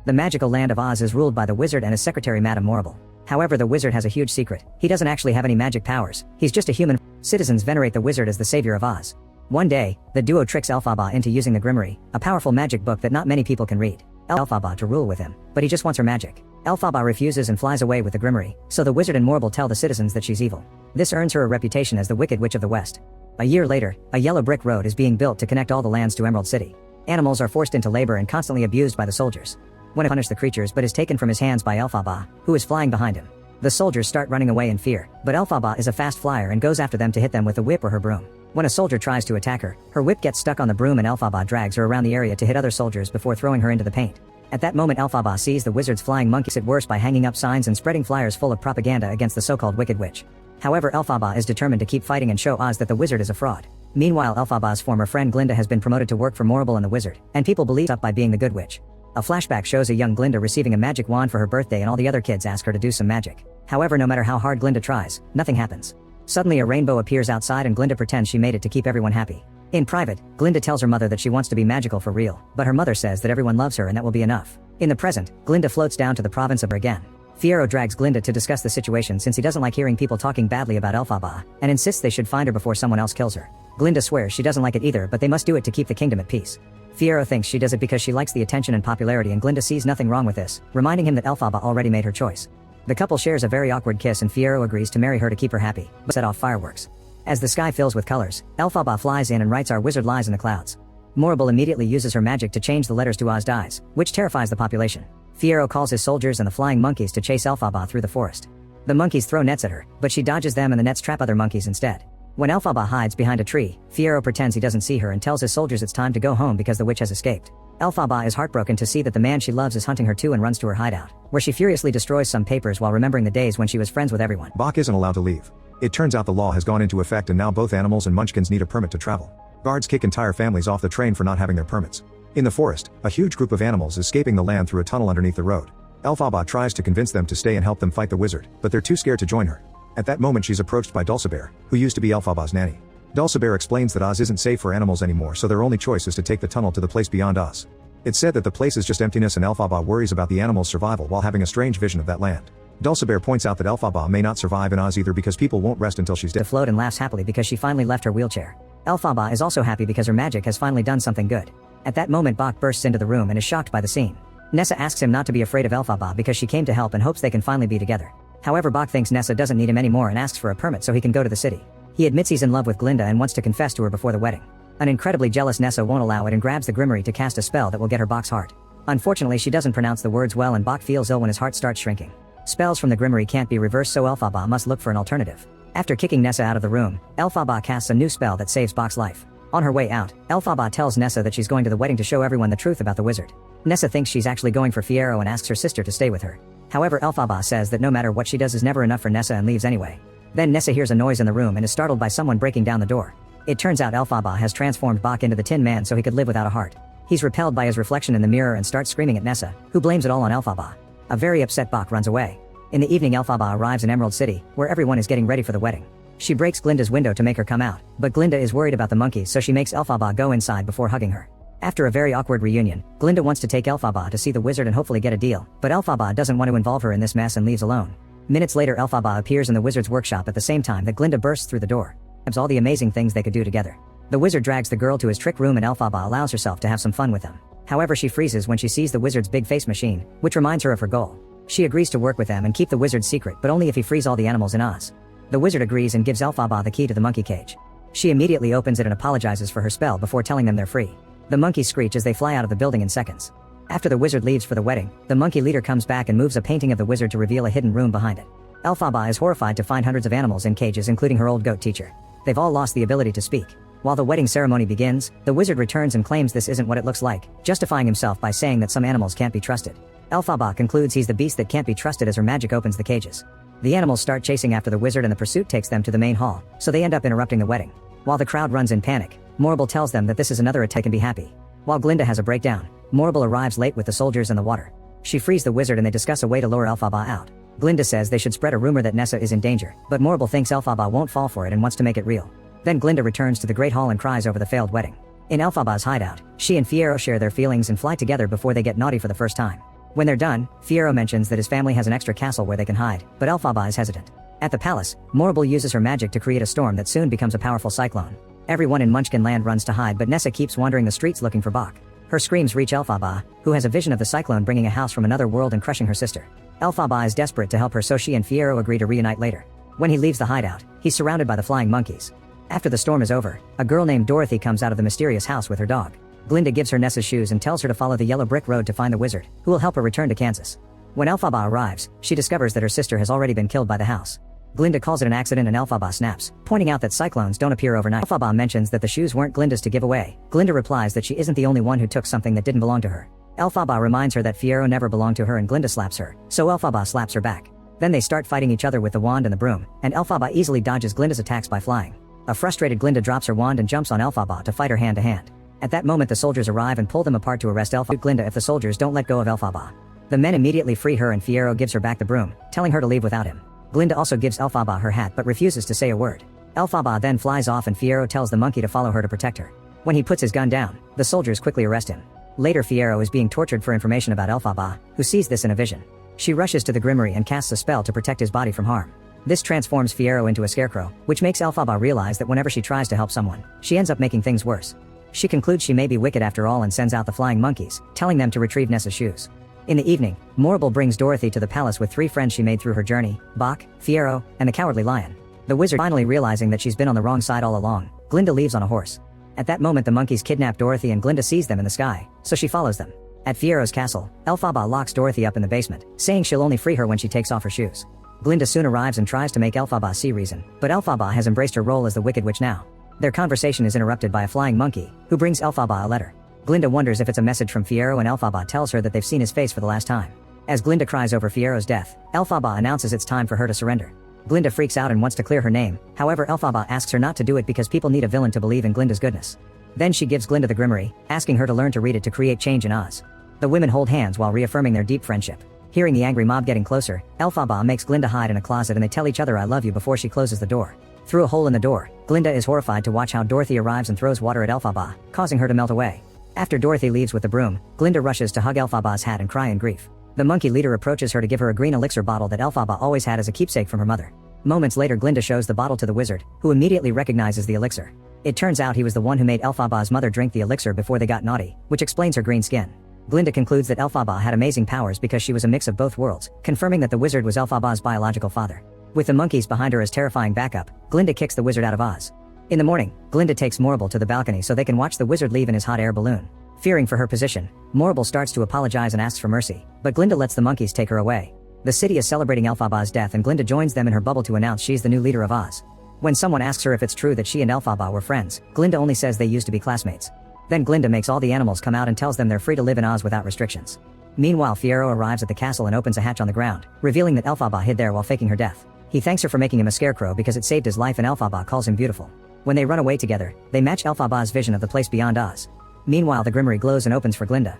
The magical land of Oz is ruled by the wizard and his secretary Madame Morrible. However, the wizard has a huge secret. He doesn't actually have any magic powers. He's just a human. Citizens venerate the wizard as the savior of Oz. One day, the duo tricks Elphaba into using the Grimoire, a powerful magic book that not many people can read. Elphaba to rule with him, but he just wants her magic. Elphaba refuses and flies away with the Grimoire, so the wizard and Morrible tell the citizens that she's evil. This earns her a reputation as the Wicked Witch of the West. A year later, a yellow brick road is being built to connect all the lands to Emerald City. Animals are forced into labor and constantly abused by the soldiers. When it punishes the creatures but is taken from his hands by Elphaba, who is flying behind him. The soldiers start running away in fear, but Elphaba is a fast flyer and goes after them to hit them with a whip or her broom. When a soldier tries to attack her, her whip gets stuck on the broom and Elphaba drags her around the area to hit other soldiers before throwing her into the paint. At that moment Elphaba sees the wizard's flying monkeys it worse by hanging up signs and spreading flyers full of propaganda against the so-called Wicked Witch. However, Elphaba is determined to keep fighting and show Oz that the wizard is a fraud. Meanwhile, Elphaba's former friend Glinda has been promoted to work for Morrible and the wizard, and people believe up by being the good witch. A flashback shows a young Glinda receiving a magic wand for her birthday and all the other kids ask her to do some magic. However, no matter how hard Glinda tries, nothing happens. Suddenly a rainbow appears outside and Glinda pretends she made it to keep everyone happy. In private, Glinda tells her mother that she wants to be magical for real, but her mother says that everyone loves her and that will be enough. In the present, Glinda floats down to the province of again. Fiyero drags Glinda to discuss the situation since he doesn't like hearing people talking badly about Elphaba, and insists they should find her before someone else kills her. Glinda swears she doesn't like it either, but they must do it to keep the kingdom at peace. Fiyero thinks she does it because she likes the attention and popularity, and Glinda sees nothing wrong with this, reminding him that Elphaba already made her choice. The couple shares a very awkward kiss and Fiyero agrees to marry her to keep her happy, but set off fireworks. As the sky fills with colors, Elphaba flies in and writes "Our wizard lies in the clouds." Morrible immediately uses her magic to change the letters to Oz dies, which terrifies the population. Fiyero calls his soldiers and the flying monkeys to chase Elphaba through the forest. The monkeys throw nets at her, but she dodges them and the nets trap other monkeys instead. When Elphaba hides behind a tree, Fiyero pretends he doesn't see her and tells his soldiers it's time to go home because the witch has escaped. Elphaba is heartbroken to see that the man she loves is hunting her too and runs to her hideout, where she furiously destroys some papers while remembering the days when she was friends with everyone. Bach isn't allowed to leave. It turns out the law has gone into effect and now both animals and munchkins need a permit to travel. Guards kick entire families off the train for not having their permits. In the forest, a huge group of animals is escaping the land through a tunnel underneath the road. Elphaba tries to convince them to stay and help them fight the wizard, but they're too scared to join her. At that moment she's approached by Dulcibert, who used to be Elphaba's nanny. Dulcibert explains that Oz isn't safe for animals anymore, so their only choice is to take the tunnel to the place beyond Oz. It's said that the place is just emptiness and Elphaba worries about the animals' survival while having a strange vision of that land. Dulcibert points out that Elphaba may not survive in Oz either because people won't rest until she's dead. Float and laughs happily because she finally left her wheelchair. Elphaba is also happy because her magic has finally done something good. At that moment Bach bursts into the room and is shocked by the scene. Nessa asks him not to be afraid of Elphaba because she came to help and hopes they can finally be together. However, Bach thinks Nessa doesn't need him anymore and asks for a permit so he can go to the city. He admits he's in love with Glinda and wants to confess to her before the wedding. An incredibly jealous Nessa won't allow it and grabs the Grimoire to cast a spell that will get her Bach's heart. Unfortunately, she doesn't pronounce the words well and Bach feels ill when his heart starts shrinking. Spells from the Grimoire can't be reversed, so Elphaba must look for an alternative. After kicking Nessa out of the room, Elphaba casts a new spell that saves Bach's life. On her way out, Elphaba tells Nessa that she's going to the wedding to show everyone the truth about the wizard. Nessa thinks she's actually going for Fiyero and asks her sister to stay with her. However, Elphaba says that no matter what she does is never enough for Nessa and leaves anyway. Then Nessa hears a noise in the room and is startled by someone breaking down the door. It turns out Elphaba has transformed Bach into the Tin Man so he could live without a heart. He's repelled by his reflection in the mirror and starts screaming at Nessa, who blames it all on Elphaba. A very upset Bach runs away. In the evening, Elphaba arrives in Emerald City, where everyone is getting ready for the wedding. She breaks Glinda's window to make her come out, but Glinda is worried about the monkeys, so she makes Elphaba go inside before hugging her. After a very awkward reunion, Glinda wants to take Elphaba to see the wizard and hopefully get a deal, but Elphaba doesn't want to involve her in this mess and leaves alone. Minutes later, Elphaba appears in the wizard's workshop at the same time that Glinda bursts through the door. All the amazing things they could do together. The wizard drags the girl to his trick room and Elphaba allows herself to have some fun with him. However, she freezes when she sees the wizard's big face machine, which reminds her of her goal. She agrees to work with them and keep the wizard's secret, but only if he frees all the animals in Oz. The wizard agrees and gives Elphaba the key to the monkey cage. She immediately opens it and apologizes for her spell before telling them they're free. The monkeys screech as they fly out of the building in seconds. After the wizard leaves for the wedding, the monkey leader comes back and moves a painting of the wizard to reveal a hidden room behind it. Elphaba is horrified to find hundreds of animals in cages, including her old goat teacher. They've all lost the ability to speak. While the wedding ceremony begins, the wizard returns and claims this isn't what it looks like, justifying himself by saying that some animals can't be trusted. Elphaba concludes he's the beast that can't be trusted as her magic opens the cages. The animals start chasing after the wizard and the pursuit takes them to the main hall, so they end up interrupting the wedding. While the crowd runs in panic, Morrible tells them that this is another attack and be happy. While Glinda has a breakdown, Morrible arrives late with the soldiers and the water. She frees the wizard and they discuss a way to lure Elphaba out. Glinda says they should spread a rumor that Nessa is in danger, but Morrible thinks Elphaba won't fall for it and wants to make it real. Then Glinda returns to the Great Hall and cries over the failed wedding. In Elphaba's hideout, she and Fiyero share their feelings and fly together before they get naughty for the first time. When they're done, Fiyero mentions that his family has an extra castle where they can hide, but Elphaba is hesitant. At the palace, Morrible uses her magic to create a storm that soon becomes a powerful cyclone. Everyone in Munchkin Land runs to hide, but Nessa keeps wandering the streets looking for Bach. Her screams reach Elphaba, who has a vision of the cyclone bringing a house from another world and crushing her sister. Elphaba is desperate to help her, so she and Fiyero agree to reunite later. When he leaves the hideout, he's surrounded by the flying monkeys. After the storm is over, a girl named Dorothy comes out of the mysterious house with her dog. Glinda gives her Nessa's shoes and tells her to follow the yellow brick road to find the wizard, who will help her return to Kansas. When Elphaba arrives, she discovers that her sister has already been killed by the house. Glinda calls it an accident and Elphaba snaps, pointing out that cyclones don't appear overnight. Elphaba mentions that the shoes weren't Glinda's to give away. Glinda replies that she isn't the only one who took something that didn't belong to her. Elphaba reminds her that Fiyero never belonged to her and Glinda slaps her, so Elphaba slaps her back. Then they start fighting each other with the wand and the broom, and Elphaba easily dodges Glinda's attacks by flying. A frustrated Glinda drops her wand and jumps on Elphaba to fight her hand to hand. At that moment the soldiers arrive and pull them apart to arrest Glinda if the soldiers don't let go of Elphaba. The men immediately free her and Fiyero gives her back the broom, telling her to leave without him. Glinda also gives Elphaba her hat but refuses to say a word. Elphaba then flies off and Fiyero tells the monkey to follow her to protect her. When he puts his gun down, the soldiers quickly arrest him. Later Fiyero is being tortured for information about Elphaba, who sees this in a vision. She rushes to the grimoire and casts a spell to protect his body from harm. This transforms Fiyero into a scarecrow, which makes Elphaba realize that whenever she tries to help someone, she ends up making things worse. She concludes she may be wicked after all and sends out the flying monkeys, telling them to retrieve Nessa's shoes. In the evening, Morrible brings Dorothy to the palace with 3 friends she made through her journey, Bach, Fiyero, and the Cowardly Lion. The wizard finally realizing that she's been on the wrong side all along, Glinda leaves on a horse. At that moment the monkeys kidnap Dorothy and Glinda sees them in the sky, so she follows them. At Fiyero's castle, Elphaba locks Dorothy up in the basement, saying she'll only free her when she takes off her shoes. Glinda soon arrives and tries to make Elphaba see reason, but Elphaba has embraced her role as the Wicked Witch now. Their conversation is interrupted by a flying monkey, who brings Elphaba a letter. Glinda wonders if it's a message from Fiyero and Elphaba tells her that they've seen his face for the last time. As Glinda cries over Fiyero's death, Elphaba announces it's time for her to surrender. Glinda freaks out and wants to clear her name, however Elphaba asks her not to do it because people need a villain to believe in Glinda's goodness. Then she gives Glinda the grimoire, asking her to learn to read it to create change in Oz. The women hold hands while reaffirming their deep friendship. Hearing the angry mob getting closer, Elphaba makes Glinda hide in a closet and they tell each other I love you before she closes the door. Through a hole in the door, Glinda is horrified to watch how Dorothy arrives and throws water at Elphaba, causing her to melt away. After Dorothy leaves with the broom, Glinda rushes to hug Elphaba's hat and cry in grief. The monkey leader approaches her to give her a green elixir bottle that Elphaba always had as a keepsake from her mother. Moments later Glinda shows the bottle to the wizard, who immediately recognizes the elixir. It turns out he was the one who made Elphaba's mother drink the elixir before they got naughty, which explains her green skin. Glinda concludes that Elphaba had amazing powers because she was a mix of both worlds, confirming that the wizard was Elphaba's biological father. With the monkeys behind her as terrifying backup, Glinda kicks the wizard out of Oz. In the morning, Glinda takes Morrible to the balcony so they can watch the wizard leave in his hot air balloon. Fearing for her position, Morrible starts to apologize and asks for mercy, but Glinda lets the monkeys take her away. The city is celebrating Elphaba's death and Glinda joins them in her bubble to announce she's the new leader of Oz. When someone asks her if it's true that she and Elphaba were friends, Glinda only says they used to be classmates. Then Glinda makes all the animals come out and tells them they're free to live in Oz without restrictions. Meanwhile Fiyero arrives at the castle and opens a hatch on the ground, revealing that Elphaba hid there while faking her death. He thanks her for making him a scarecrow because it saved his life and Elphaba calls him beautiful. When they run away together, they match Elphaba's vision of the place beyond Oz. Meanwhile the grimoire glows and opens for Glinda.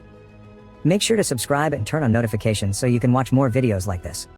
Make sure to subscribe and turn on notifications so you can watch more videos like this.